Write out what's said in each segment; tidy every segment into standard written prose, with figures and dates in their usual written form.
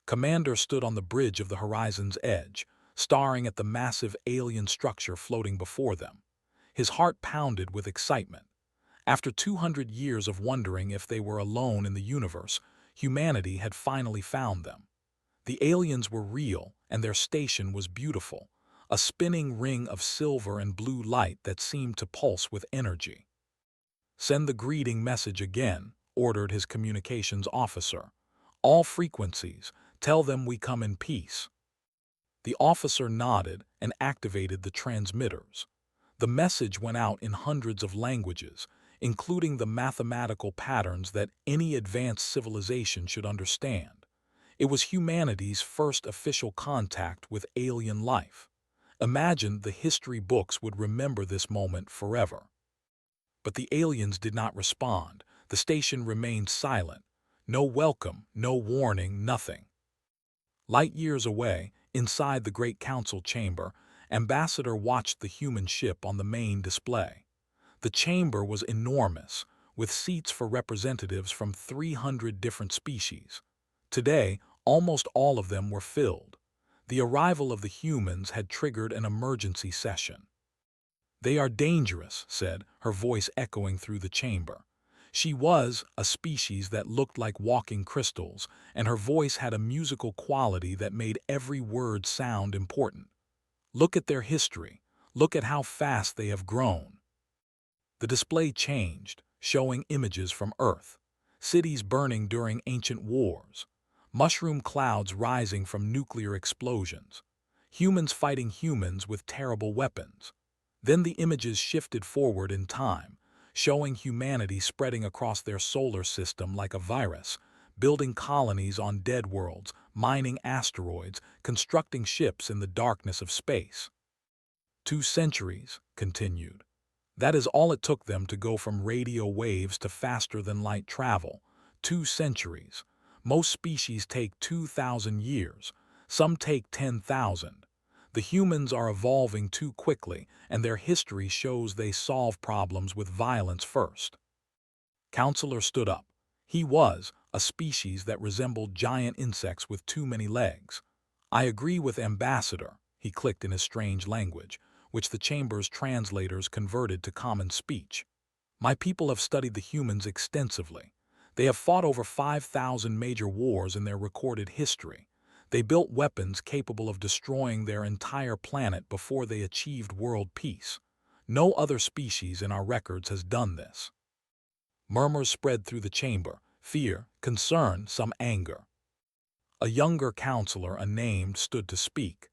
Commander stood on the bridge of the horizon's edge, staring at the massive alien structure floating before them. His heart pounded with excitement. After 200 years of wondering if they were alone in the universe, humanity had finally found them. The aliens were real, and their station was beautiful, a spinning ring of silver and blue light that seemed to pulse with energy. "Send the greeting message again," ordered his communications officer. "All frequencies, tell them we come in peace." The officer nodded and activated the transmitters. The message went out in hundreds of languages, including the mathematical patterns that any advanced civilization should understand. It was humanity's first official contact with alien life. Imagine the history books would remember this moment forever. But the aliens did not respond. The station remained silent. No welcome, no warning, nothing. Light years away, inside the Great Council chamber, Ambassador watched the human ship on the main display. The chamber was enormous, with seats for representatives from 300 different species. Today, almost all of them were filled. The arrival of the humans had triggered an emergency session. "They are dangerous," said, her voice echoing through the chamber. She was a species that looked like walking crystals, and her voice had a musical quality that made every word sound important. "Look at their history. Look at how fast they have grown." The display changed, showing images from Earth. Cities burning during ancient wars. Mushroom clouds rising from nuclear explosions. Humans fighting humans with terrible weapons. Then the images shifted forward in time, showing humanity spreading across their solar system like a virus, building colonies on dead worlds, mining asteroids, constructing ships in the darkness of space. 2 centuries, continued. That is all it took them to go from radio waves to faster-than-light travel. 2 centuries. Most species take 2,000 years. Some take 10,000. The humans are evolving too quickly, and their history shows they solve problems with violence first. Counselor stood up. He was a species that resembled giant insects with too many legs. "I agree with Ambassador," he clicked in his strange language, which the chamber's translators converted to common speech. "My people have studied the humans extensively. They have fought over 5,000 major wars in their recorded history. They built weapons capable of destroying their entire planet before they achieved world peace. No other species in our records has done this." Murmurs spread through the chamber, fear, concern, some anger. A younger counselor, unnamed, stood to speak.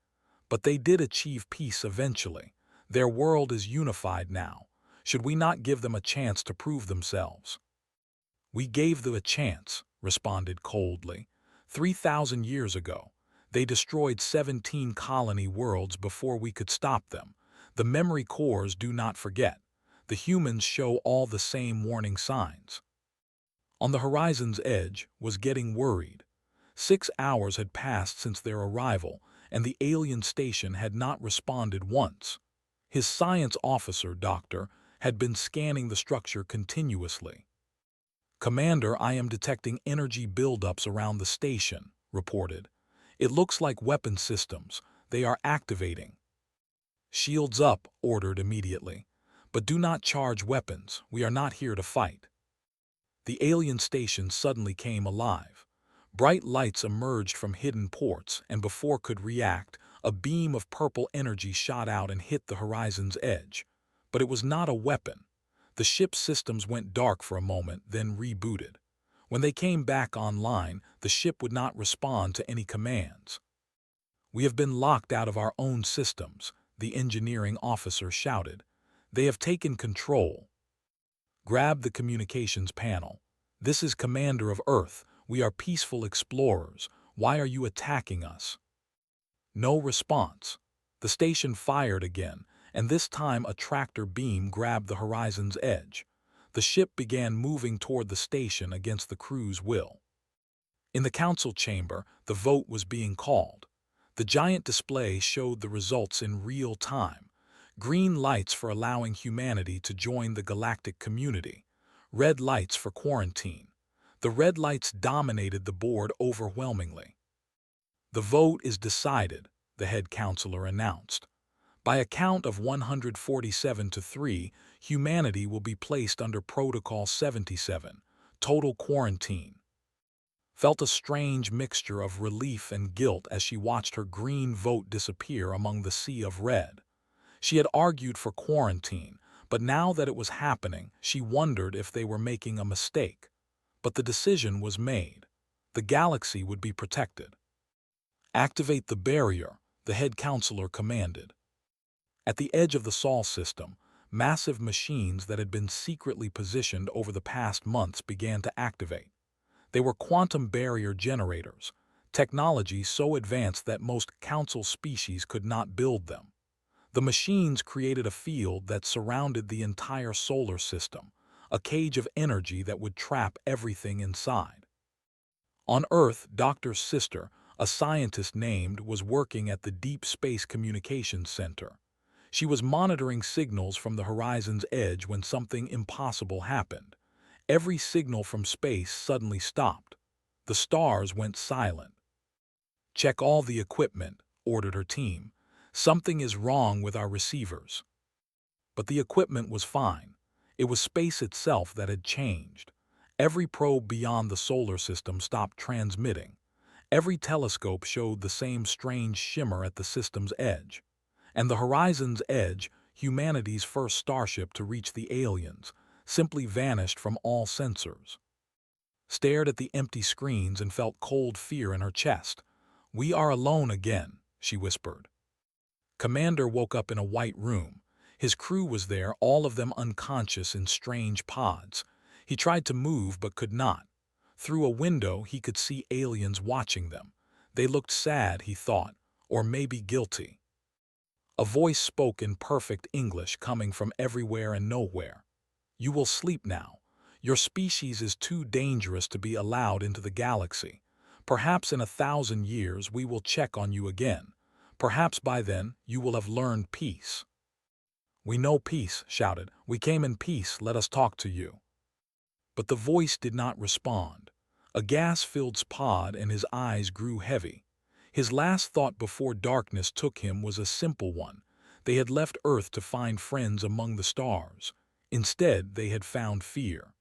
"But they did achieve peace eventually. Their world is unified now. Should we not give them a chance to prove themselves?" "We gave them a chance," responded coldly. 3,000 years ago. They destroyed 17 colony worlds before we could stop them. The memory cores do not forget. The humans show all the same warning signs." On the horizon's edge was getting worried. 6 hours had passed since their arrival, and the alien station had not responded once. His science officer, Doctor, had been scanning the structure continuously. "Commander, I am detecting energy buildups around the station," reported. "It looks like weapon systems. They are activating." "Shields up," ordered immediately. "But do not charge weapons. We are not here to fight." The alien station suddenly came alive. Bright lights emerged from hidden ports, and before could react, a beam of purple energy shot out and hit the horizon's edge. But it was not a weapon. The ship's systems went dark for a moment, then rebooted. When they came back online, the ship would not respond to any commands. "We have been locked out of our own systems," the engineering officer shouted. "They have taken control." "Grab the communications panel. This is Commander of Earth. We are peaceful explorers. Why are you attacking us?" No response. The station fired again, and this time a tractor beam grabbed the horizon's edge. The ship began moving toward the station against the crew's will. In the council chamber, the vote was being called. The giant display showed the results in real time. Green lights for allowing humanity to join the galactic community. Red lights for quarantine. The red lights dominated the board overwhelmingly. "The vote is decided," the head counselor announced. "By a count of 147 to 3, humanity will be placed under Protocol 77, total quarantine." Felt a strange mixture of relief and guilt as she watched her green vote disappear among the sea of red. She had argued for quarantine, but now that it was happening, she wondered if they were making a mistake. But the decision was made. The galaxy would be protected. "Activate the barrier," the head counselor commanded. At the edge of the Sol system, massive machines that had been secretly positioned over the past months began to activate. They were quantum barrier generators, technology so advanced that most council species could not build them. The machines created a field that surrounded the entire solar system, a cage of energy that would trap everything inside. On Earth, Dr. Sister, a scientist named, was working at the Deep Space Communications Center. She was monitoring signals from the horizon's edge when something impossible happened. Every signal from space suddenly stopped. The stars went silent. "Check all the equipment," ordered her team. "Something is wrong with our receivers." But the equipment was fine. It was space itself that had changed. Every probe beyond the solar system stopped transmitting. Every telescope showed the same strange shimmer at the system's edge. And the horizon's edge, humanity's first starship to reach the aliens, simply vanished from all sensors. Stared at the empty screens and felt cold fear in her chest. "We are alone again," she whispered. Commander woke up in a white room. His crew was there, all of them unconscious in strange pods. He tried to move but could not. Through a window he could see aliens watching them. They looked sad, he thought, or maybe guilty. A voice spoke in perfect English coming from everywhere and nowhere. "You will sleep now. Your species is too dangerous to be allowed into the galaxy. Perhaps in 1,000 years we will check on you again. Perhaps by then you will have learned peace." "We know peace," shouted. "We came in peace, let us talk to you." But the voice did not respond. A gas filled pod and his eyes grew heavy. His last thought before darkness took him was a simple one. They had left Earth to find friends among the stars. Instead, they had found fear.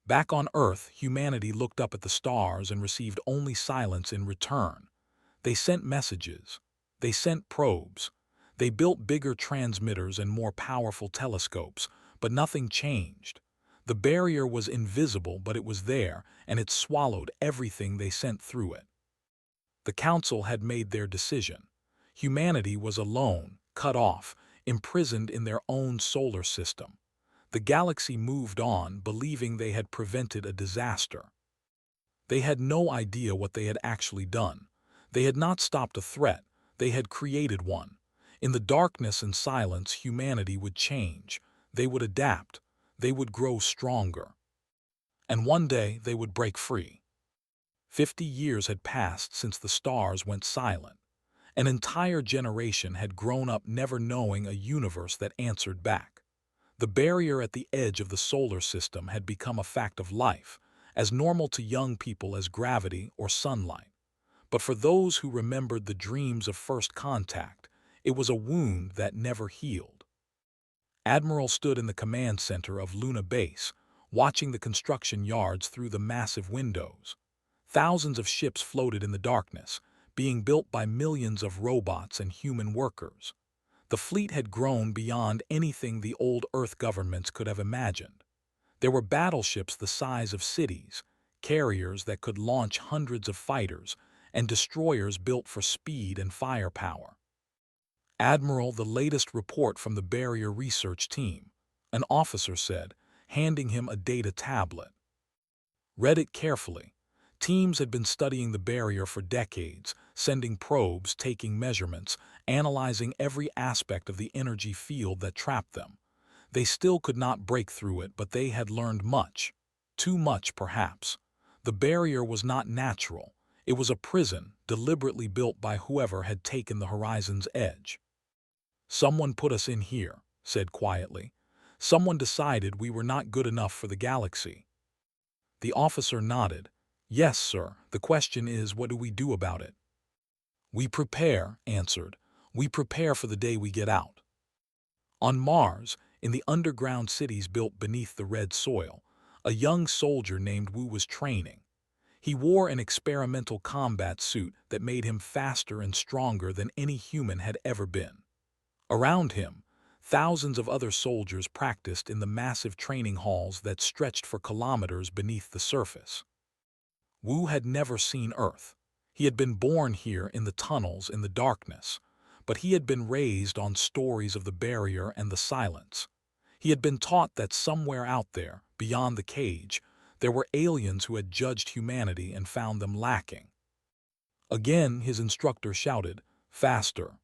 Back on Earth, humanity looked up at the stars and received only silence in return. They sent messages. They sent probes. They built bigger transmitters and more powerful telescopes, but nothing changed. The barrier was invisible, but it was there, and it swallowed everything they sent through it. The Council had made their decision. Humanity was alone, cut off, imprisoned in their own solar system. The galaxy moved on, believing they had prevented a disaster. They had no idea what they had actually done. They had not stopped a threat, they had created one. In the darkness and silence, humanity would change. They would adapt. They would grow stronger. And one day they would break free. 50 years had passed since the stars went silent. An entire generation had grown up never knowing a universe that answered back. The barrier at the edge of the solar system had become a fact of life, as normal to young people as gravity or sunlight. But for those who remembered the dreams of first contact, it was a wound that never healed. Admiral stood in the command center of Luna Base, watching the construction yards through the massive windows. Thousands of ships floated in the darkness, being built by millions of robots and human workers. The fleet had grown beyond anything the old Earth governments could have imagined. There were battleships the size of cities, carriers that could launch hundreds of fighters, and destroyers built for speed and firepower. "Admiral, the latest report from the barrier research team," an officer said, handing him a data tablet. Read it carefully. Teams had been studying the barrier for decades, sending probes, taking measurements, analyzing every aspect of the energy field that trapped them. They still could not break through it, but they had learned much. Too much, perhaps. The barrier was not natural. It was a prison, deliberately built by whoever had taken the horizon's edge. "Someone put us in here," said quietly. "Someone decided we were not good enough for the galaxy." The officer nodded. "Yes, sir. The question is, what do we do about it?" We prepare, answered. We prepare for the day we get out. On Mars, in the underground cities built beneath the red soil, a young soldier named Wu was training. He wore an experimental combat suit that made him faster and stronger than any human had ever been. Around him, thousands of other soldiers practiced in the massive training halls that stretched for kilometers beneath the surface. Wu had never seen Earth. He had been born here in the tunnels in the darkness, but he had been raised on stories of the barrier and the silence. He had been taught that somewhere out there, beyond the cage, there were aliens who had judged humanity and found them lacking. Again, his instructor shouted, "Faster!"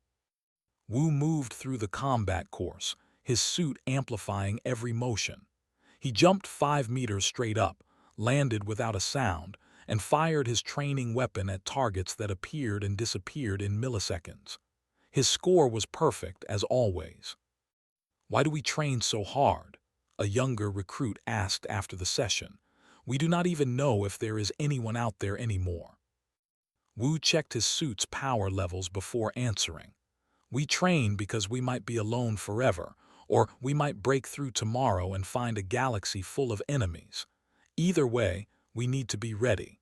Wu moved through the combat course, his suit amplifying every motion. He jumped 5 meters straight up, landed without a sound, and fired his training weapon at targets that appeared and disappeared in milliseconds. His score was perfect, as always. "Why do we train so hard?" a younger recruit asked after the session. "We do not even know if there is anyone out there anymore." Wu checked his suit's power levels before answering. "We train because we might be alone forever, or we might break through tomorrow and find a galaxy full of enemies. Either way, we need to be ready."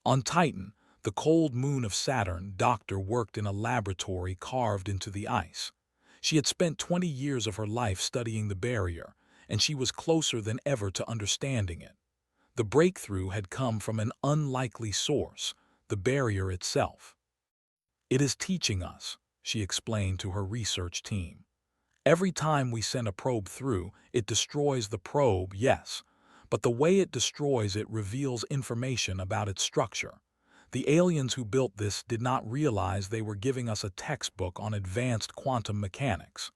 On Titan, the cold moon of Saturn, Doctor worked in a laboratory carved into the ice. She had spent 20 years of her life studying the barrier, and she was closer than ever to understanding it. The breakthrough had come from an unlikely source, the barrier itself. "It is teaching us," she explained to her research team. "Every time we send a probe through, it destroys the probe, yes, but the way it destroys it reveals information about its structure. The aliens who built this did not realize they were giving us a textbook on advanced quantum mechanics."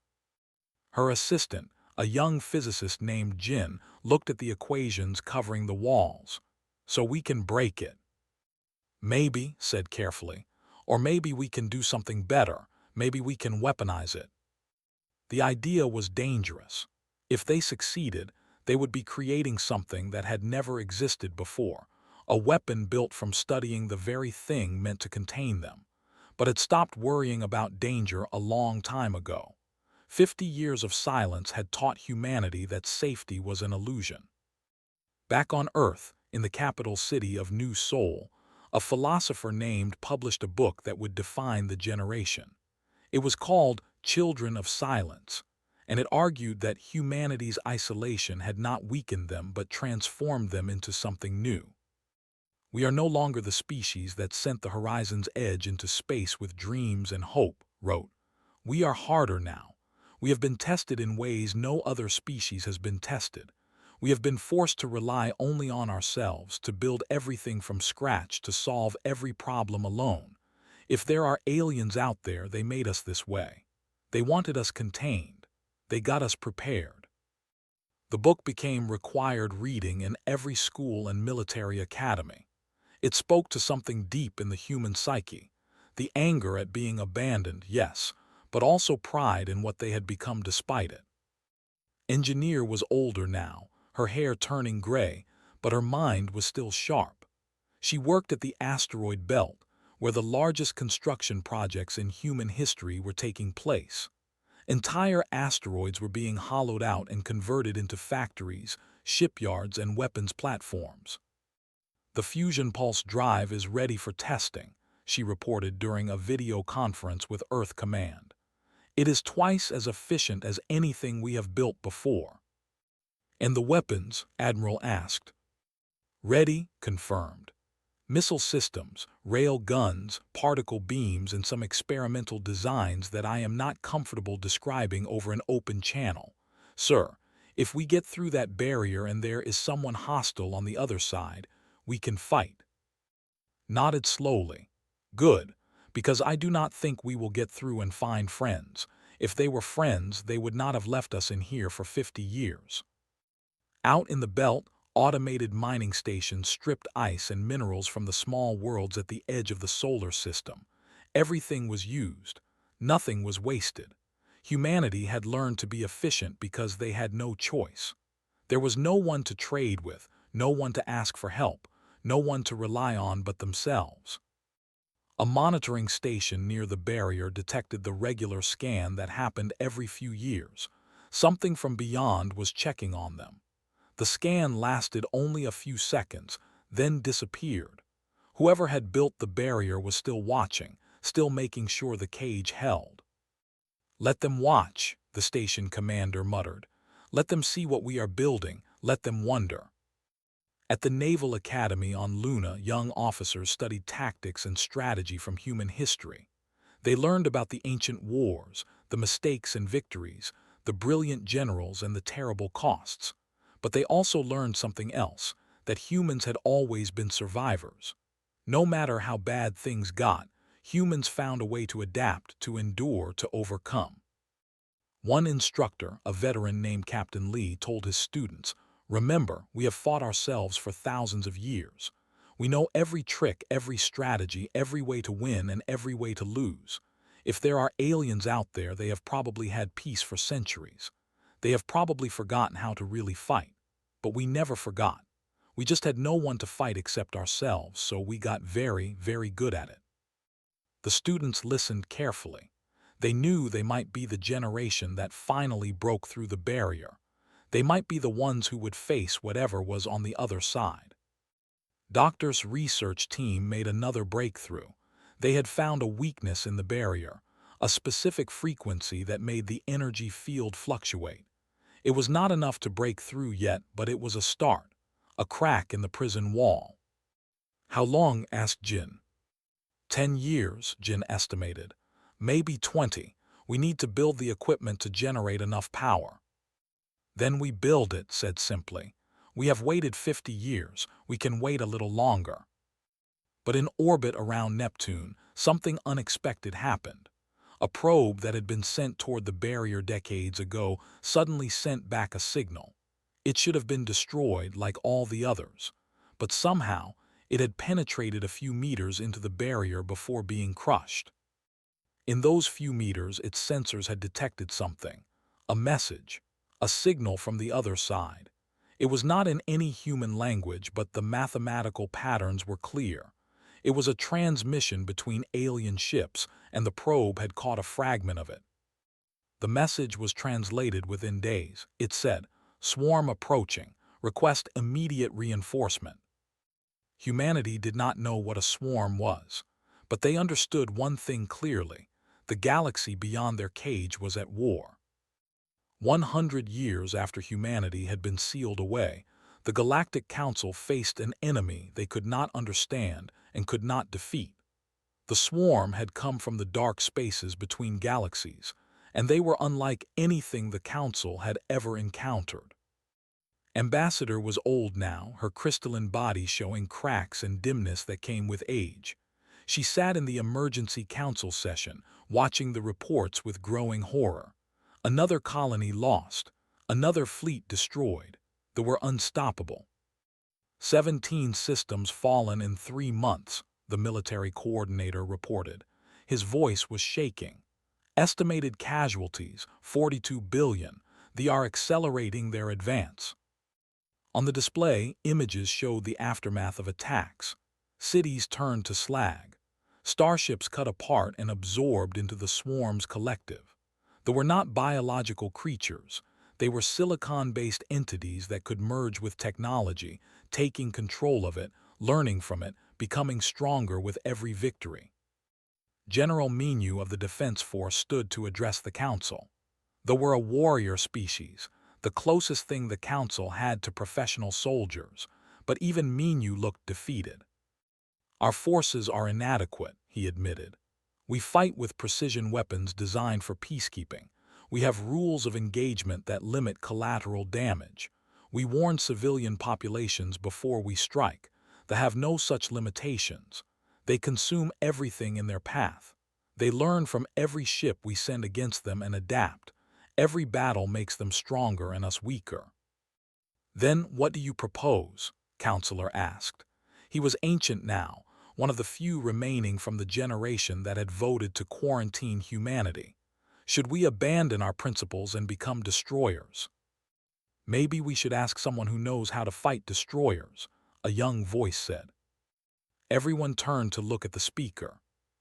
Her assistant, a young physicist named Jin, looked at the equations covering the walls. "So we can break it." "Maybe," said carefully. "Or maybe we can do something better. Maybe we can weaponize it." The idea was dangerous. If they succeeded, they would be creating something that had never existed before, a weapon built from studying the very thing meant to contain them. But it stopped worrying about danger a long time ago. 50 years of silence had taught humanity that safety was an illusion. Back on Earth, in the capital city of New Seoul, a philosopher named published a book that would define the generation. It was called Children of Silence, and it argued that humanity's isolation had not weakened them but transformed them into something new. "We are no longer the species that sent the horizon's edge into space with dreams and hope," wrote. "We are harder now. We have been tested in ways no other species has been tested. We have been forced to rely only on ourselves, to build everything from scratch, to solve every problem alone. If there are aliens out there, they made us this way. They wanted us contained. They got us prepared." The book became required reading in every school and military academy. It spoke to something deep in the human psyche, the anger at being abandoned, yes, but also pride in what they had become despite it. Engineer was older now, her hair turning gray, but her mind was still sharp. She worked at the asteroid belt, where the largest construction projects in human history were taking place. Entire asteroids were being hollowed out and converted into factories, shipyards, and weapons platforms. "The fusion pulse drive is ready for testing," she reported during a video conference with Earth Command. "It is twice as efficient as anything we have built before." "And the weapons?" Admiral asked. "Ready," confirmed. "Missile systems, rail guns, particle beams, and some experimental designs that I am not comfortable describing over an open channel. Sir, if we get through that barrier and there is someone hostile on the other side, we can fight." Nodded slowly. "Good, because I do not think we will get through and find friends. If they were friends, they would not have left us in here for 50 years." Out in the belt, automated mining stations stripped ice and minerals from the small worlds at the edge of the solar system. Everything was used. Nothing was wasted. Humanity had learned to be efficient because they had no choice. There was no one to trade with, no one to ask for help, no one to rely on but themselves. A monitoring station near the barrier detected the regular scan that happened every few years. Something from beyond was checking on them. The scan lasted only a few seconds, then disappeared. Whoever had built the barrier was still watching, still making sure the cage held. "Let them watch," the station commander muttered. "Let them see what we are building, let them wonder." At the Naval Academy on Luna, young officers studied tactics and strategy from human history. They learned about the ancient wars, the mistakes and victories, the brilliant generals and the terrible costs. But they also learned something else, that humans had always been survivors. No matter how bad things got, humans found a way to adapt, to endure, to overcome. One instructor, a veteran named Captain Lee, told his students, "Remember, we have fought ourselves for thousands of years. We know every trick, every strategy, every way to win and every way to lose. If there are aliens out there, they have probably had peace for centuries. They have probably forgotten how to really fight. But we never forgot. We just had no one to fight except ourselves, so we got very, very good at it." The students listened carefully. They knew they might be the generation that finally broke through the barrier. They might be the ones who would face whatever was on the other side. Doctor's research team made another breakthrough. They had found a weakness in the barrier, a specific frequency that made the energy field fluctuate. It was not enough to break through yet, but it was a start, a crack in the prison wall. "How long?" asked Jin. 10 years, Jin estimated. "Maybe 20. We need to build the equipment to generate enough power." "Then we build it," said simply. "We have waited 50 years. We can wait a little longer." But in orbit around Neptune, something unexpected happened. A probe that had been sent toward the barrier decades ago suddenly sent back a signal. It should have been destroyed like all the others. But somehow, it had penetrated a few meters into the barrier before being crushed. In those few meters, its sensors had detected something. A message. A signal from the other side. It was not in any human language, but the mathematical patterns were clear. It was a transmission between alien ships, and the probe had caught a fragment of it. The message was translated within days. It said, "Swarm approaching. Request immediate reinforcement." Humanity did not know what a swarm was, but they understood one thing clearly. The galaxy beyond their cage was at war. 100 years after humanity had been sealed away, the Galactic Council faced an enemy they could not understand and could not defeat. The swarm had come from the dark spaces between galaxies, and they were unlike anything the Council had ever encountered. Ambassador was old now, her crystalline body showing cracks and dimness that came with age. She sat in the emergency council session, watching the reports with growing horror. Another colony lost, another fleet destroyed. They were unstoppable. 17 systems fallen in 3 months, the military coordinator reported. His voice was shaking. Estimated casualties, 42 billion. They are accelerating their advance. On the display, images showed the aftermath of attacks. Cities turned to slag. Starships cut apart and absorbed into the swarm's collective. They were not biological creatures. They were silicon-based entities that could merge with technology, taking control of it, learning from it, becoming stronger with every victory. General Menu of the Defense Force stood to address the Council. They were a warrior species, the closest thing the Council had to professional soldiers, but even Menu looked defeated. "Our forces are inadequate," he admitted. "We fight with precision weapons designed for peacekeeping. We have rules of engagement that limit collateral damage. We warn civilian populations before we strike. They have no such limitations. They consume everything in their path. They learn from every ship we send against them and adapt. Every battle makes them stronger and us weaker." "Then what do you propose?" Counselor asked. He was ancient now, one of the few remaining from the generation that had voted to quarantine humanity. "Should we abandon our principles and become destroyers?" "Maybe we should ask someone who knows how to fight destroyers," a young voice said. Everyone turned to look at the speaker.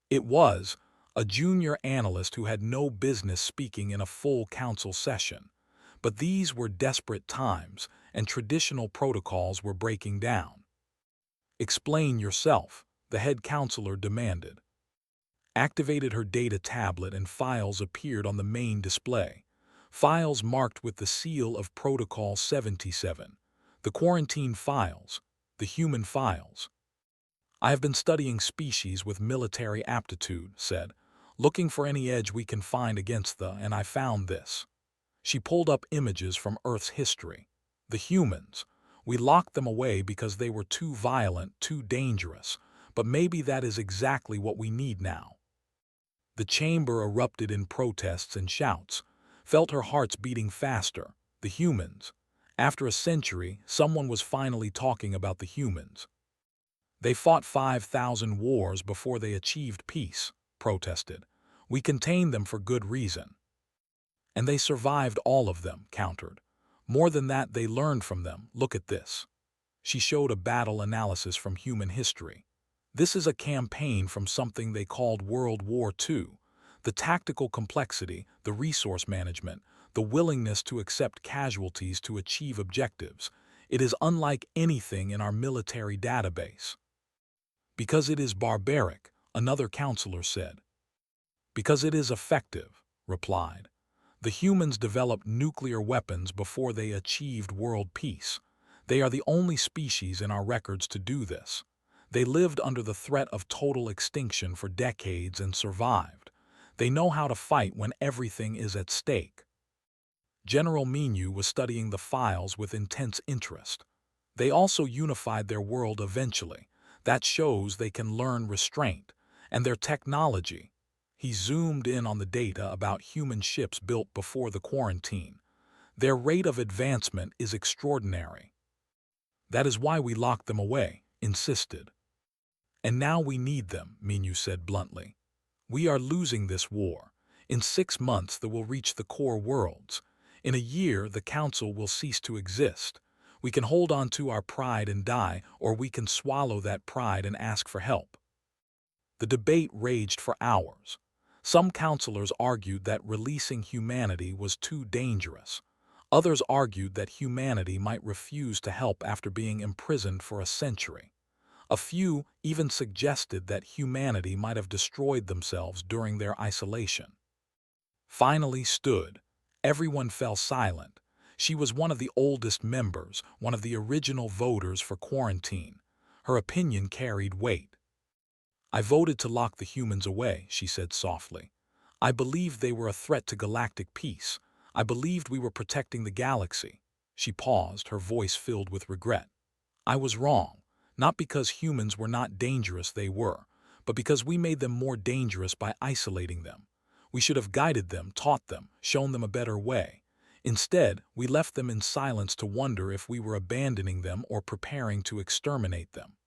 It was a junior analyst who had no business speaking in a full council session. But these were desperate times, and traditional protocols were breaking down. "Explain yourself," the head counselor demanded. Activated her data tablet and files appeared on the main display. Files marked with the seal of Protocol 77. The quarantine files, the human files. "I have been studying species with military aptitude," said, "looking for any edge we can find against and I found this." She pulled up images from Earth's history. "The humans. We locked them away because they were too violent, too dangerous, but maybe that is exactly what we need now." The chamber erupted in protests and shouts. Felt her hearts beating faster. The humans. After a century, someone was finally talking about the humans. "They fought 5,000 wars before they achieved peace," protested. "We contained them for good reason." "And they survived all of them," countered. "More than that, they learned from them. Look at this." She showed a battle analysis from human history. "This is a campaign from something they called World War II. The tactical complexity, the resource management, the willingness to accept casualties to achieve objectives. It is unlike anything in our military database." "Because it is barbaric," another counselor said. "Because it is effective," replied. "The humans developed nuclear weapons before they achieved world peace. They are the only species in our records to do this. They lived under the threat of total extinction for decades and survived. They know how to fight when everything is at stake." General Menu was studying the files with intense interest. "They also unified their world eventually. That shows they can learn restraint. And their technology." He zoomed in on the data about human ships built before the quarantine. "Their rate of advancement is extraordinary." "That is why we locked them away," insisted. "And now we need them," Menu said bluntly. "We are losing this war. In 6 months they will reach the core worlds. In a year the Council will cease to exist. We can hold on to our pride and die, or we can swallow that pride and ask for help." The debate raged for hours. Some counselors argued that releasing humanity was too dangerous. Others argued that humanity might refuse to help after being imprisoned for a century. A few even suggested that humanity might have destroyed themselves during their isolation. Finally stood. Everyone fell silent. She was one of the oldest members, one of the original voters for quarantine. Her opinion carried weight. "I voted to lock the humans away," she said softly. "I believed they were a threat to galactic peace. I believed we were protecting the galaxy." She paused, her voice filled with regret. "I was wrong. Not because humans were not dangerous, they were, but because we made them more dangerous by isolating them. We should have guided them, taught them, shown them a better way. Instead, we left them in silence to wonder if we were abandoning them or preparing to exterminate them."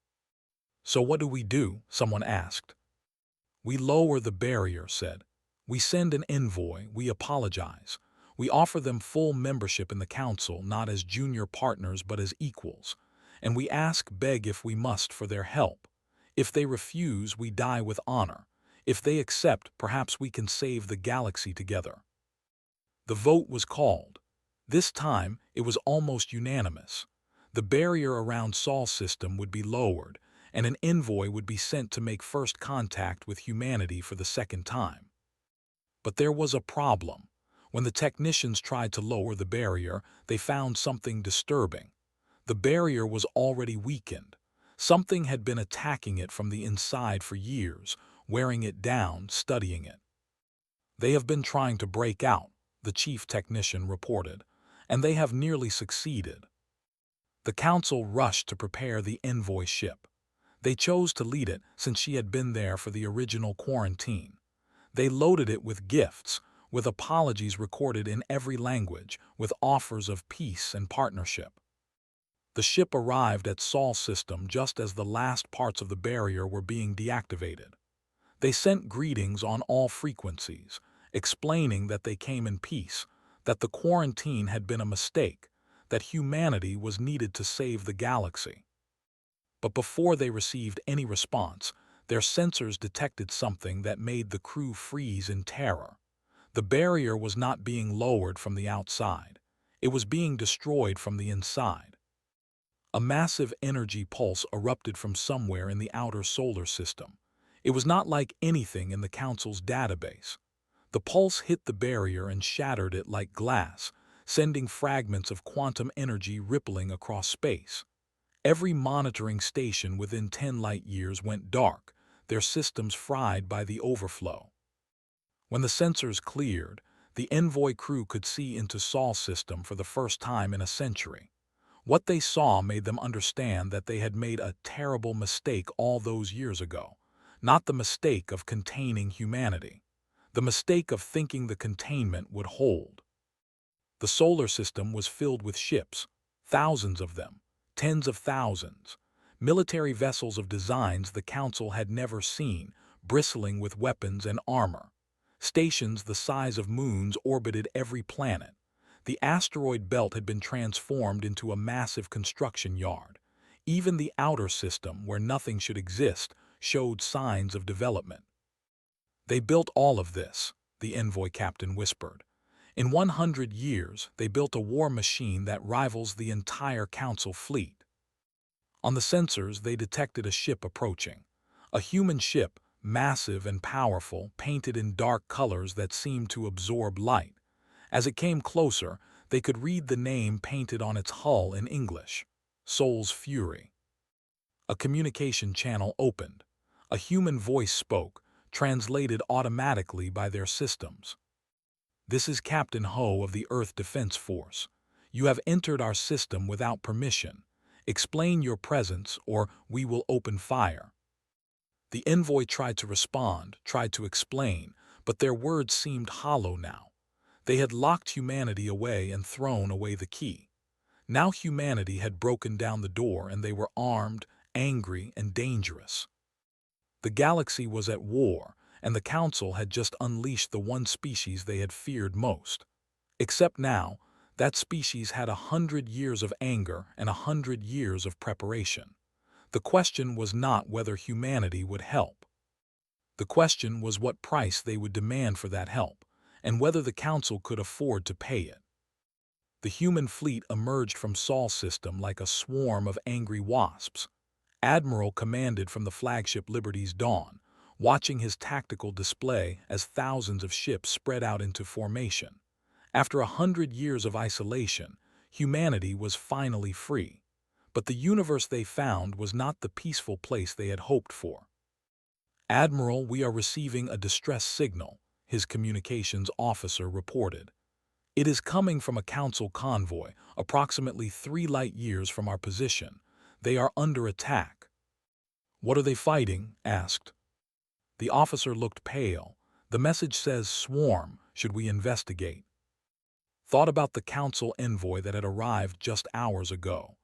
"So what do we do?" someone asked. "We lower the barrier," said. "We send an envoy, we apologize. We offer them full membership in the Council, not as junior partners but as equals. And we beg if we must for their help. If they refuse, we die with honor. If they accept, perhaps we can save the galaxy together." The vote was called. This time, it was almost unanimous. The barrier around Sol system would be lowered, and an envoy would be sent to make first contact with humanity for the second time. But there was a problem. When the technicians tried to lower the barrier, they found something disturbing. The barrier was already weakened. Something had been attacking it from the inside for years, wearing it down, studying it. "They have been trying to break out," the chief technician reported, "and they have nearly succeeded." The Council rushed to prepare the envoy ship. They chose to lead it since she had been there for the original quarantine. They loaded it with gifts, with apologies recorded in every language, with offers of peace and partnership. The ship arrived at Sol system just as the last parts of the barrier were being deactivated. They sent greetings on all frequencies, explaining that they came in peace, that the quarantine had been a mistake, that humanity was needed to save the galaxy. But before they received any response, Their sensors detected something that made the crew freeze in terror. The barrier was not being lowered from the outside. It was being destroyed from the inside. A massive energy pulse erupted from somewhere in the outer solar system. It was not like anything in the Council's database. The pulse hit the barrier and shattered it like glass, sending fragments of quantum energy rippling across space. Every monitoring station within 10 light-years went dark, their systems fried by the overflow. When the sensors cleared, the Envoy crew could see into Sol's system for the first time in a century. What they saw made them understand that they had made a terrible mistake all those years ago. Not the mistake of containing humanity. The mistake of thinking the containment would hold. The solar system was filled with ships, thousands of them, tens of thousands, military vessels of designs the Council had never seen, bristling with weapons and armor. Stations the size of moons orbited every planet. The asteroid belt had been transformed into a massive construction yard. Even the outer system, where nothing should exist, showed signs of development. "They built all of this," the Envoy captain whispered. "In 100 years, they built a war machine that rivals the entire Council fleet." On the sensors, they detected a ship approaching. A human ship, massive and powerful, painted in dark colors that seemed to absorb light. As it came closer, they could read the name painted on its hull in English: Sol's Fury. A communication channel opened. A human voice spoke, translated automatically by their systems. "This is Captain Ho of the Earth Defense Force. You have entered our system without permission. Explain your presence, or we will open fire." The envoy tried to respond, tried to explain, but their words seemed hollow now. They had locked humanity away and thrown away the key. Now humanity had broken down the door and they were armed, angry, and dangerous. The galaxy was at war, and the Council had just unleashed the one species they had feared most. Except now, that species had 100 years of anger and 100 years of preparation. The question was not whether humanity would help. The question was what price they would demand for that help, and whether the Council could afford to pay it. The human fleet emerged from Sol's system like a swarm of angry wasps. Admiral commanded from the flagship Liberty's Dawn, watching his tactical display as thousands of ships spread out into formation. After 100 years of isolation, humanity was finally free. But the universe they found was not the peaceful place they had hoped for. "Admiral, we are receiving a distress signal," his communications officer reported. "It is coming from a Council convoy, approximately 3 light-years from our position. They are under attack." "What are they fighting?" asked. The officer looked pale. "The message says swarm. Should we investigate?" Thought about the Council envoy that had arrived just hours ago.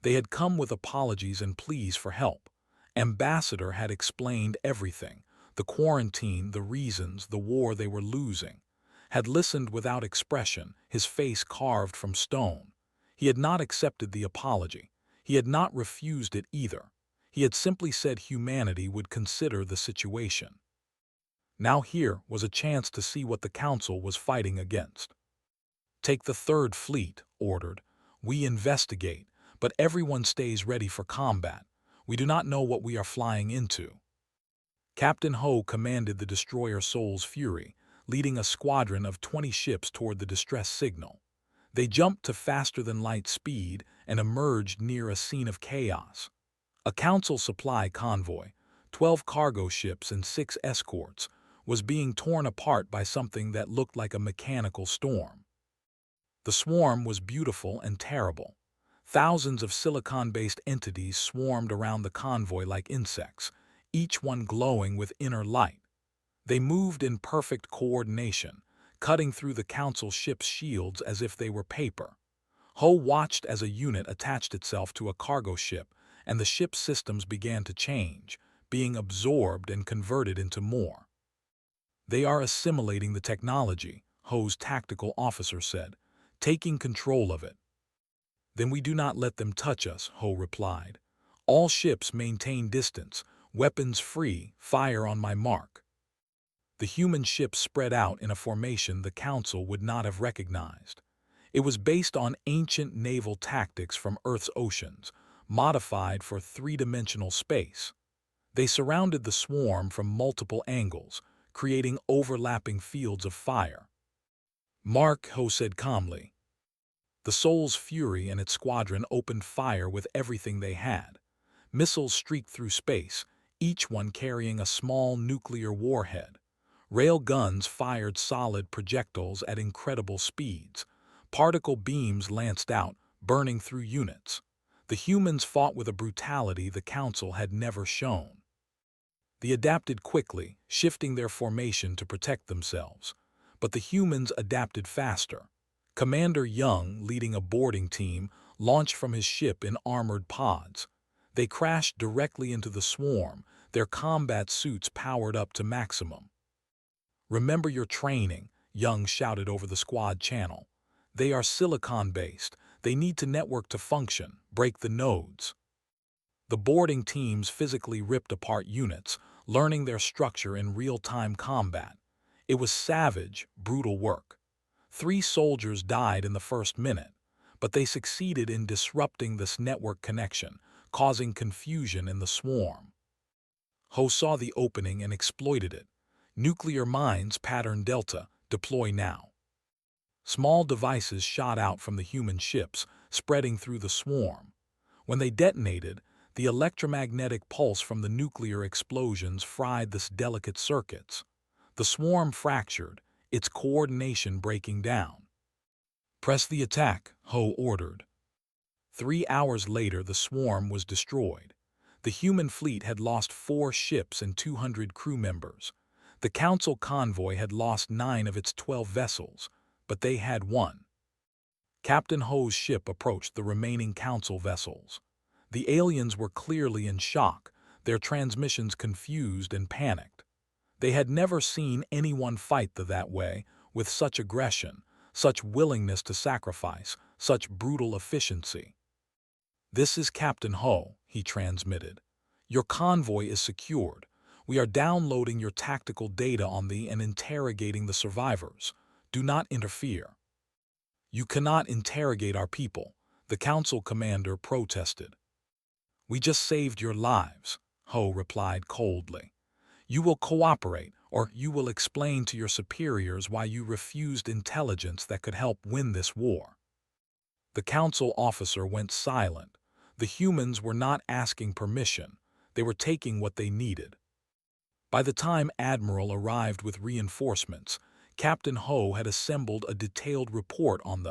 They had come with apologies and pleas for help. Ambassador had explained everything: the quarantine, the reasons, the war they were losing. Had listened without expression, his face carved from stone. He had not accepted the apology. He had not refused it either. He had simply said humanity would consider the situation. Now here was a chance to see what the Council was fighting against. "Take the Third Fleet," ordered. "We investigate, but everyone stays ready for combat. We do not know what we are flying into." Captain Ho commanded the destroyer Sol's Fury, leading a squadron of 20 ships toward the distress signal. They jumped to faster-than-light speed and emerged near a scene of chaos. A Council supply convoy, 12 cargo ships and 6 escorts, was being torn apart by something that looked like a mechanical storm. The swarm was beautiful and terrible. Thousands of silicon-based entities swarmed around the convoy like insects, each one glowing with inner light. They moved in perfect coordination, cutting through the Council ship's shields as if they were paper. Ho watched as a unit attached itself to a cargo ship, and the ship's systems began to change, being absorbed and converted into more. "They are assimilating the technology," Ho's tactical officer said, "taking control of it." "Then we do not let them touch us," Ho replied. "All ships maintain distance. Weapons free, fire on my mark. The human ships spread out in a formation the Council would not have recognized. It was based on ancient naval tactics from Earth's oceans, modified for three-dimensional space. They surrounded the swarm from multiple angles, creating overlapping fields of fire. Mark, Ho said calmly. The Soul's Fury and its squadron opened fire with everything they had. Missiles streaked through space, each one carrying a small nuclear warhead. Rail guns fired solid projectiles at incredible speeds. Particle beams lanced out, burning through units. The humans fought with a brutality the Council had never shown. They adapted quickly, shifting their formation to protect themselves. But the humans adapted faster. Commander Young, leading a boarding team, launched from his ship in armored pods. They crashed directly into the swarm, their combat suits powered up to maximum. "Remember your training," Young shouted over the squad channel. "They are silicon-based. They need to network to function, break the nodes." The boarding teams physically ripped apart units, learning their structure in real-time combat. It was savage, brutal work. 3 soldiers died in the first minute, but they succeeded in disrupting this network connection, causing confusion in the swarm. Ho saw the opening and exploited it. Nuclear mines pattern Delta, deploy now. Small devices shot out from the human ships, spreading through the swarm. When they detonated, the electromagnetic pulse from the nuclear explosions fried the delicate circuits. The swarm fractured, its coordination breaking down. "Press the attack," Ho ordered. 3 hours later, the swarm was destroyed. The human fleet had lost 4 ships and 200 crew members. The Council convoy had lost 9 of its 12 vessels, but they had 1. Captain Ho's ship approached the remaining Council vessels. The aliens were clearly in shock, their transmissions confused and panicked. They had never seen anyone fight that way, with such aggression, such willingness to sacrifice, such brutal efficiency. "This is Captain Ho," he transmitted. "Your convoy is secured. We are downloading your tactical data on thee and interrogating the survivors. Do not interfere." "You cannot interrogate our people," the Council commander protested. "We just saved your lives," Ho replied coldly. "You will cooperate, or you will explain to your superiors why you refused intelligence that could help win this war." The Council officer went silent. The humans were not asking permission. They were taking what they needed. By the time Admiral arrived with reinforcements, Captain Ho had assembled a detailed report on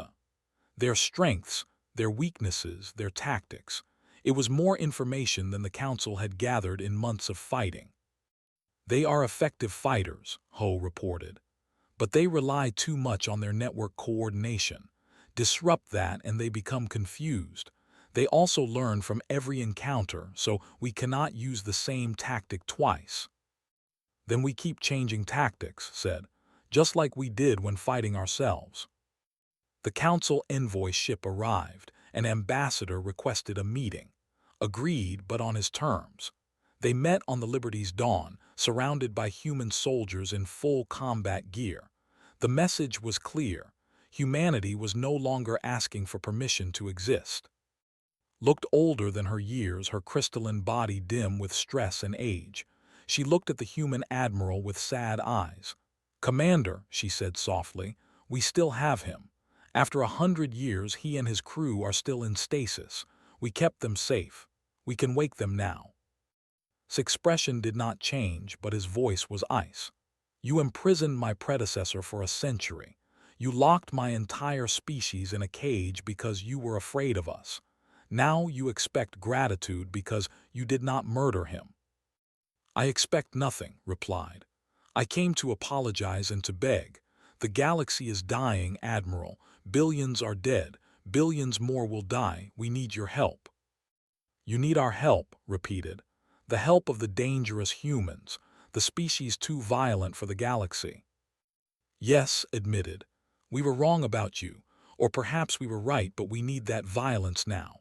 their strengths, their weaknesses, their tactics. It was more information than the Council had gathered in months of fighting. "They are effective fighters," Ho reported, "but they rely too much on their network coordination. Disrupt that and they become confused. They also learn from every encounter, so we cannot use the same tactic twice." "Then we keep changing tactics," said, "just like we did when fighting ourselves." The Council envoy ship arrived. An ambassador requested a meeting. Agreed, but on his terms. They met on the Liberty's dawn, surrounded by human soldiers in full combat gear. The message was clear. Humanity was no longer asking for permission to exist. Looked older than her years, her crystalline body dim with stress and age. She looked at the human admiral with sad eyes. "Commander," she said softly, "we still have him. After 100 years, he and his crew are still in stasis. We kept them safe. We can wake them now." His expression did not change, but his voice was ice. "You imprisoned my predecessor for a century. You locked my entire species in a cage because you were afraid of us. Now you expect gratitude because you did not murder him." "I expect nothing," replied. "I came to apologize and to beg. The galaxy is dying, Admiral. Billions are dead. Billions more will die. We need your help." "You need our help," repeated. "The help of the dangerous humans, the species too violent for the galaxy." "Yes," admitted. "We were wrong about you. Or perhaps we were right, but we need that violence now."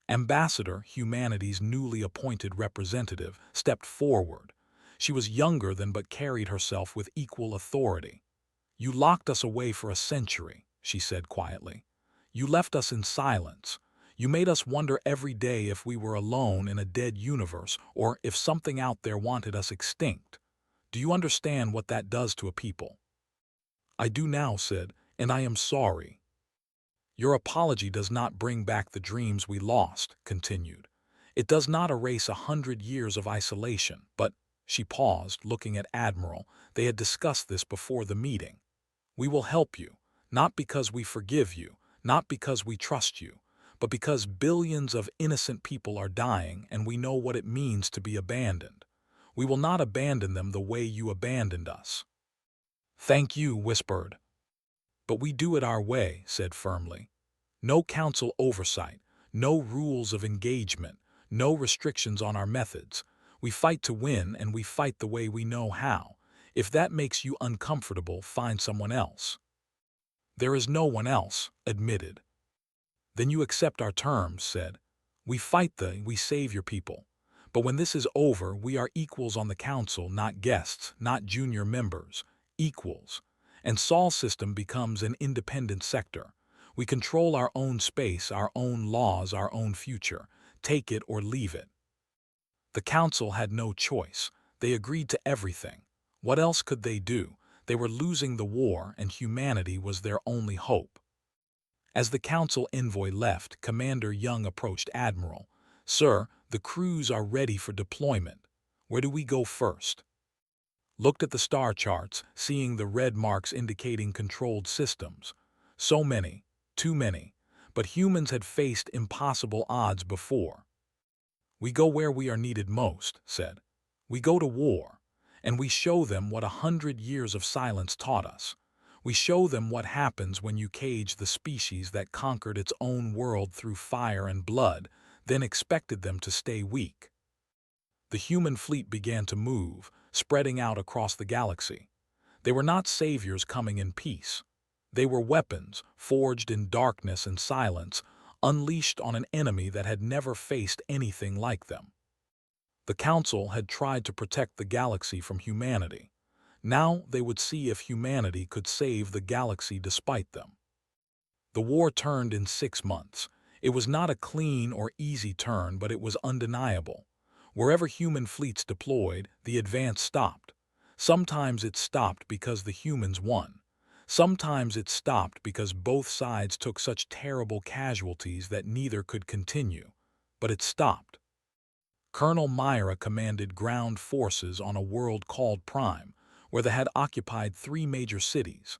Ambassador, humanity's newly appointed representative, stepped forward. She was younger than but carried herself with equal authority. "You locked us away for a century," she said quietly. "You left us in silence. You made us wonder every day if we were alone in a dead universe or if something out there wanted us extinct. Do you understand what that does to a people?" "I do now," said, "and I am sorry." "Your apology does not bring back the dreams we lost," continued. "It does not erase 100 years of isolation, but—" She paused, looking at Admiral. They had discussed this before the meeting. "We will help you, not because we forgive you, not because we trust you, but because billions of innocent people are dying and we know what it means to be abandoned. We will not abandon them the way you abandoned us." "Thank you," whispered. "But we do it our way," said firmly. "No council oversight, no rules of engagement, no restrictions on our methods. We fight to win and we fight the way we know how. If that makes you uncomfortable, find someone else." "There is no one else," admitted. "Then you accept our terms," said. "We fight we save your people. But when this is over, we are equals on the council, not guests, not junior members, equals. And Sol system becomes an independent sector. We control our own space, our own laws, our own future. Take it or leave it." The council had no choice. They agreed to everything. What else could they do? They were losing the war, and humanity was their only hope. As the council envoy left, Commander Young approached Admiral. "Sir, the crews are ready for deployment. Where do we go first?" Looked at the star charts, seeing the red marks indicating controlled systems. So many, too many, but humans had faced impossible odds before. "We go where we are needed most," said. "We go to war, and we show them what 100 years of silence taught us. We show them what happens when you cage the species that conquered its own world through fire and blood, then expected them to stay weak." The human fleet began to move, spreading out across the galaxy. They were not saviors coming in peace. They were weapons, forged in darkness and silence, unleashed on an enemy that had never faced anything like them. The Council had tried to protect the galaxy from humanity. Now they would see if humanity could save the galaxy despite them. The war turned in 6 months. It was not a clean or easy turn, but it was undeniable. Wherever human fleets deployed, the advance stopped. Sometimes it stopped because the humans won. Sometimes it stopped because both sides took such terrible casualties that neither could continue. But it stopped. Colonel Myra commanded ground forces on a world called Prime, where they had occupied 3 major cities.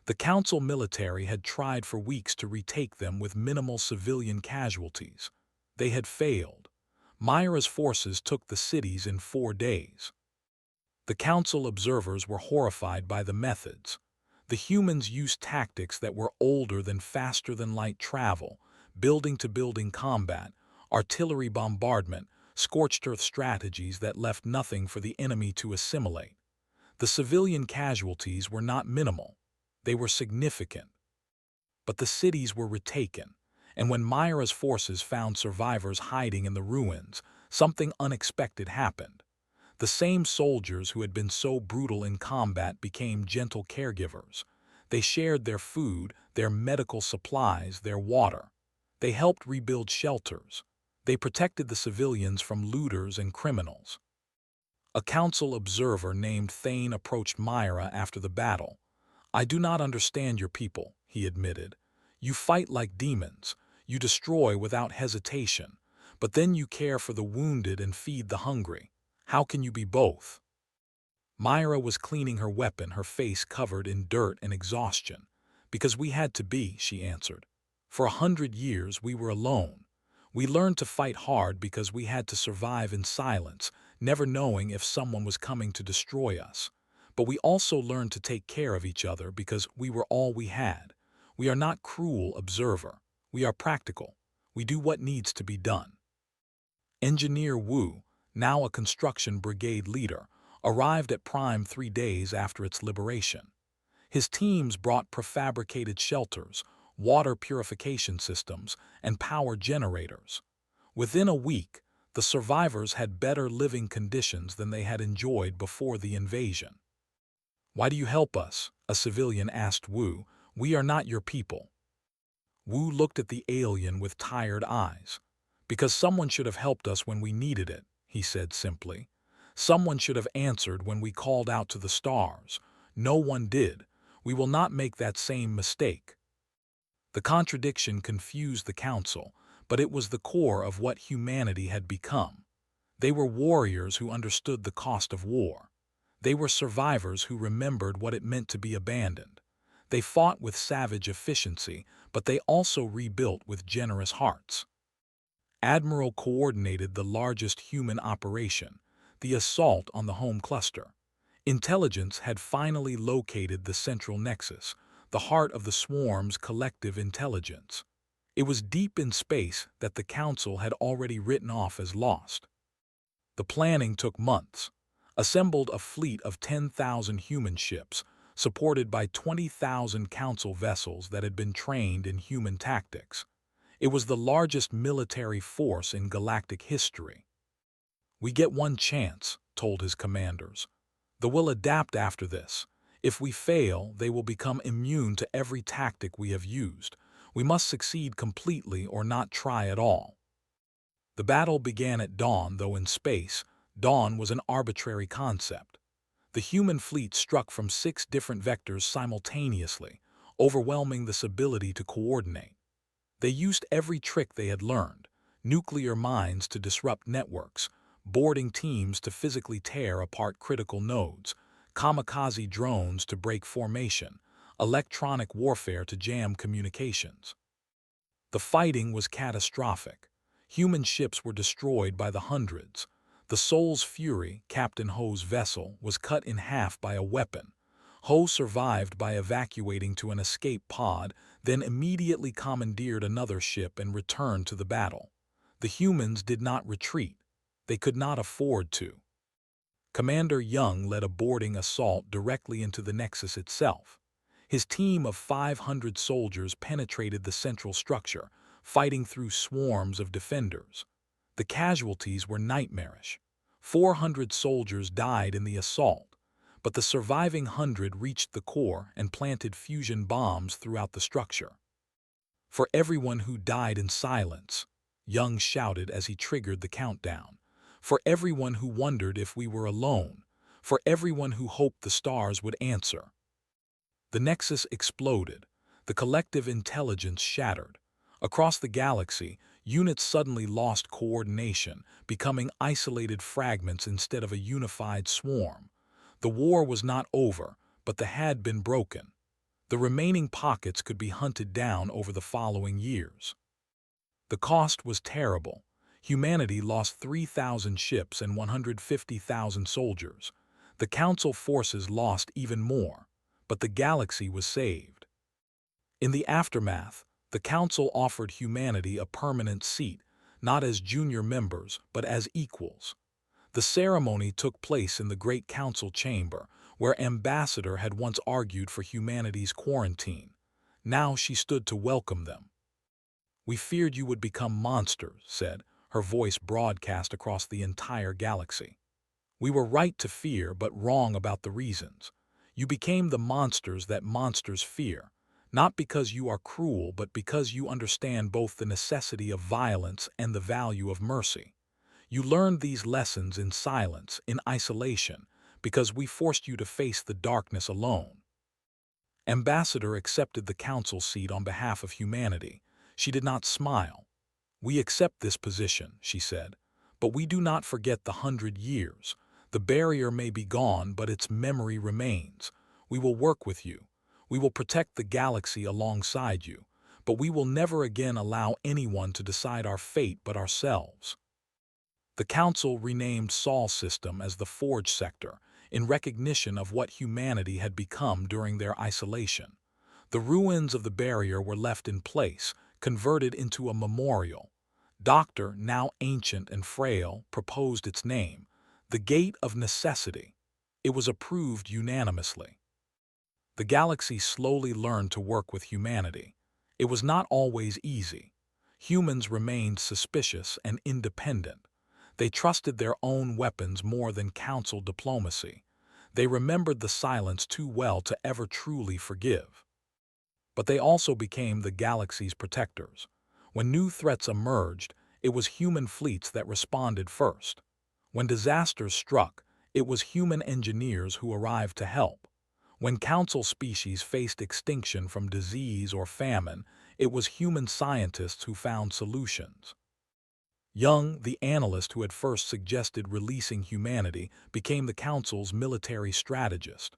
The Council military had tried for weeks to retake them with minimal civilian casualties. They had failed. Myra's forces took the cities in 4 days. The Council observers were horrified by the methods. The humans used tactics that were older than faster-than-light travel, building-to-building combat, artillery bombardment, scorched earth strategies that left nothing for the enemy to assimilate. The civilian casualties were not minimal. They were significant. But the cities were retaken, and when Myra's forces found survivors hiding in the ruins, something unexpected happened. The same soldiers who had been so brutal in combat became gentle caregivers. They shared their food, their medical supplies, their water. They helped rebuild shelters. They protected the civilians from looters and criminals. A council observer named Thane approached Myra after the battle. "I do not understand your people," he admitted. "You fight like demons. You destroy without hesitation. But then you care for the wounded and feed the hungry. How can you be both?" Myra was cleaning her weapon, her face covered in dirt and exhaustion. "Because we had to be," she answered. "For 100 years we were alone. We learned to fight hard because we had to survive in silence, never knowing if someone was coming to destroy us. But we also learned to take care of each other because we were all we had. We are not cruel, observer. We are practical. We do what needs to be done." Engineer Wu, now a construction brigade leader, arrived at Prime 3 days after its liberation. His teams brought prefabricated shelters, water purification systems, and power generators. Within a week, the survivors had better living conditions than they had enjoyed before the invasion. "Why do you help us?" a civilian asked Wu. "We are not your people." Wu looked at the alien with tired eyes. "Because someone should have helped us when we needed it," he said simply. "Someone should have answered when we called out to the stars. No one did. We will not make that same mistake." The contradiction confused the council, but it was the core of what humanity had become. They were warriors who understood the cost of war. They were survivors who remembered what it meant to be abandoned. They fought with savage efficiency, but they also rebuilt with generous hearts. Admiral coordinated the largest human operation, the assault on the home cluster. Intelligence had finally located the central nexus, the heart of the swarm's collective intelligence. It was deep in space that the Council had already written off as lost. The planning took months. Assembled a fleet of 10,000 human ships, supported by 20,000 Council vessels that had been trained in human tactics. It was the largest military force in galactic history. "We get one chance," told his commanders. "They will adapt after this. If we fail, they will become immune to every tactic we have used. We must succeed completely or not try at all." The battle began at dawn, though in space, dawn was an arbitrary concept. The human fleet struck from 6 different vectors simultaneously, overwhelming this ability to coordinate. They used every trick they had learned: nuclear mines to disrupt networks, boarding teams to physically tear apart critical nodes, kamikaze drones to break formation, electronic warfare to jam communications. The fighting was catastrophic. Human ships were destroyed by the hundreds. The Soul's Fury, Captain Ho's vessel, was cut in half by a weapon. Ho survived by evacuating to an escape pod, then immediately commandeered another ship and returned to the battle. The humans did not retreat. They could not afford to. Commander Young led a boarding assault directly into the Nexus itself. His team of 500 soldiers penetrated the central structure, fighting through swarms of defenders. The casualties were nightmarish. 400 soldiers died in the assault, but the surviving 100 reached the core and planted fusion bombs throughout the structure. "For everyone who died in silence," Young shouted as he triggered the countdown. "For everyone who wondered if we were alone. For everyone who hoped the stars would answer." The Nexus exploded. The collective intelligence shattered. Across the galaxy, units suddenly lost coordination, becoming isolated fragments instead of a unified swarm. The war was not over, but the had been broken. The remaining pockets could be hunted down over the following years. The cost was terrible. Humanity lost 3,000 ships and 150,000 soldiers. The Council forces lost even more, but the galaxy was saved. In the aftermath, the Council offered humanity a permanent seat, not as junior members, but as equals. The ceremony took place in the Great Council chamber, where Ambassador had once argued for humanity's quarantine. Now she stood to welcome them. "We feared you would become monsters," said, her voice broadcast across the entire galaxy. "We were right to fear, but wrong about the reasons. You became the monsters that monsters fear, not because you are cruel, but because you understand both the necessity of violence and the value of mercy. You learned these lessons in silence, in isolation, because we forced you to face the darkness alone." Ambassador accepted the council seat on behalf of humanity. She did not smile. "We accept this position," she said, "but we do not forget the 100 years. The barrier may be gone, but its memory remains. We will work with you. We will protect the galaxy alongside you, but we will never again allow anyone to decide our fate but ourselves." The Council renamed Sol System as the Forge Sector, in recognition of what humanity had become during their isolation. The ruins of the barrier were left in place, converted into a memorial. Doctor, now ancient and frail, proposed its name, the Gate of Necessity. It was approved unanimously. The galaxy slowly learned to work with humanity. It was not always easy. Humans remained suspicious and independent. They trusted their own weapons more than council diplomacy. They remembered the silence too well to ever truly forgive. But they also became the galaxy's protectors. When new threats emerged, it was human fleets that responded first. When disasters struck, it was human engineers who arrived to help. When council species faced extinction from disease or famine, it was human scientists who found solutions. Young, the analyst who had first suggested releasing humanity, became the Council's military strategist.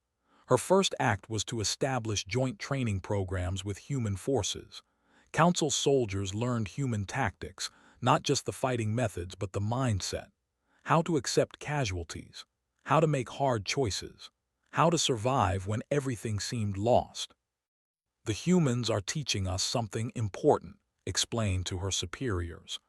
Her first act was to establish joint training programs with human forces. Council soldiers learned human tactics, not just the fighting methods but the mindset. How to accept casualties, how to make hard choices, how to survive when everything seemed lost. The humans are teaching us something important, explained to her superiors.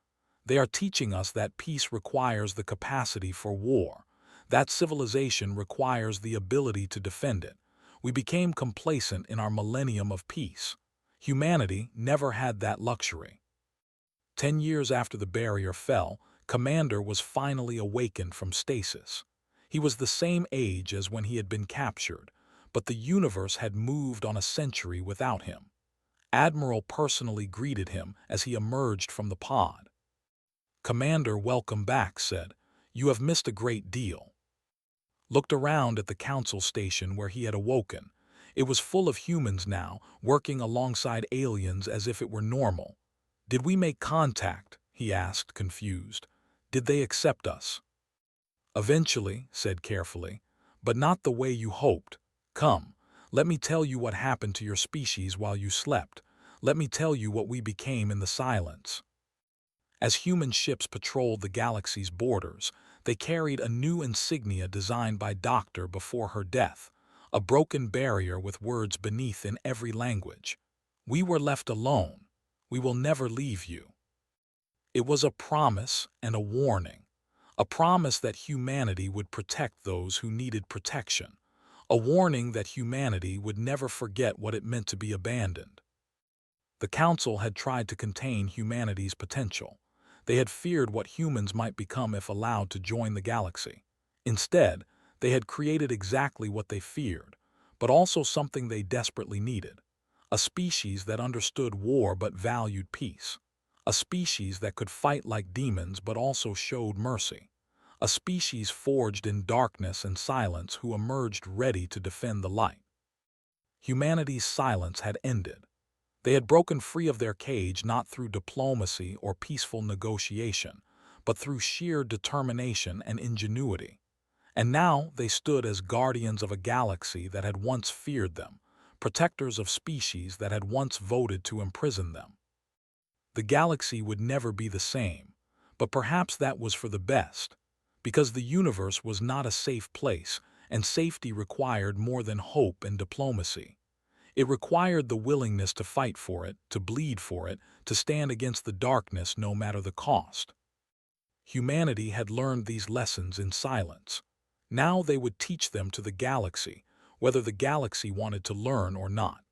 They are teaching us that peace requires the capacity for war, that civilization requires the ability to defend it. We became complacent in our millennium of peace. Humanity never had that luxury. 10 years after the barrier fell, Commander was finally awakened from stasis. He was the same age as when he had been captured, but the universe had moved on a century without him. Admiral personally greeted him as he emerged from the pod. "Commander, welcome back," said. "You have missed a great deal." Looked around at the council station where he had awoken. It was full of humans now, working alongside aliens as if it were normal. "Did we make contact?" he asked, confused. "Did they accept us?" "Eventually," said carefully, "but not the way you hoped. Come, let me tell you what happened to your species while you slept. Let me tell you what we became in the silence." As human ships patrolled the galaxy's borders, they carried a new insignia designed by Doctor before her death, a broken barrier with words beneath in every language. "We were left alone. We will never leave you." It was a promise and a warning. A promise that humanity would protect those who needed protection. A warning that humanity would never forget what it meant to be abandoned. The Council had tried to contain humanity's potential. They had feared what humans might become if allowed to join the galaxy. Instead, they had created exactly what they feared, but also something they desperately needed. A species that understood war but valued peace. A species that could fight like demons but also showed mercy. A species forged in darkness and silence who emerged ready to defend the light. Humanity's silence had ended. They had broken free of their cage not through diplomacy or peaceful negotiation, but through sheer determination and ingenuity. And now they stood as guardians of a galaxy that had once feared them, protectors of species that had once voted to imprison them. The galaxy would never be the same, but perhaps that was for the best, because the universe was not a safe place, and safety required more than hope and diplomacy. It required the willingness to fight for it, to bleed for it, to stand against the darkness no matter the cost. Humanity had learned these lessons in silence. Now they would teach them to the galaxy, whether the galaxy wanted to learn or not.